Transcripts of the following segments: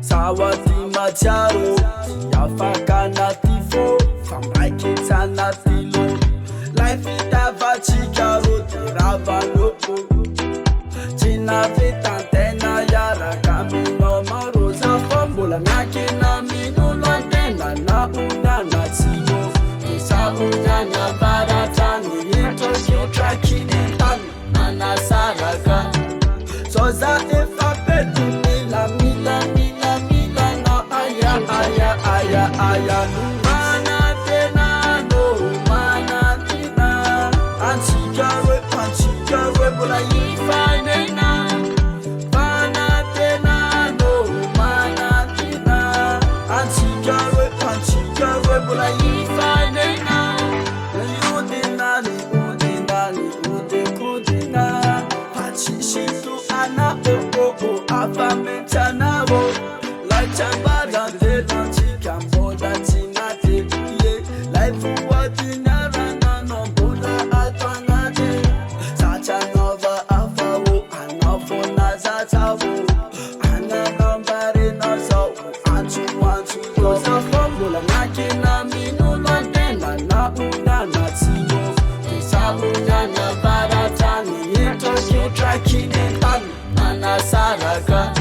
Sawati macharo, yafakana tifo, famraikitsana tilo. Life itava chikaro, tiravalo. Chinavitantena yara kamino marosa fombola nakina mino lantena na unana tsimo. Isa unana baratani, yito kikrakini tani, manasaraka. Soza efa petu mila mila mila mila na aya mana tena no mana tena anchikare bola ifanena mana tena no mana tena anchikare bola ifanena udinani pachishitu ana afamenchana wo lachambada de lanchika mboda tinate ye life watinara no bola atwanade sacha nova afawo anafona zatawo ananambare nazo antu yoza fombola nakina minu lantena na unana timo isabunyanya baratani yito kikrakini tani manasaraka.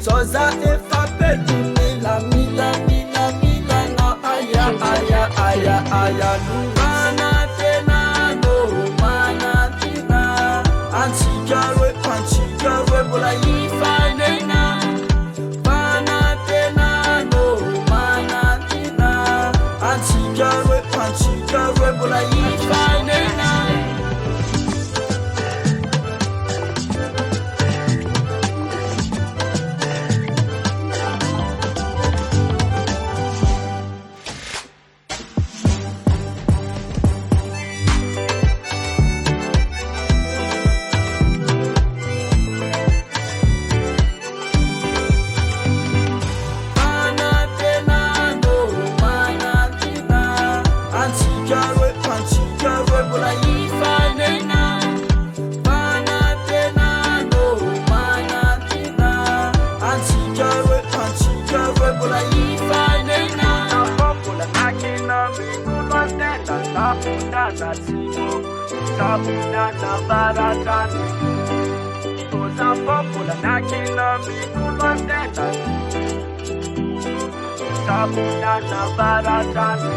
Soza efa petu mila mila mila mila na aya mana tena no mana tena anchikare bola ifanena mana tena no mana tena anchikare bola ifanena. Sabunana baratani, oza fombola nakina minu lantena. Sabunana baratani.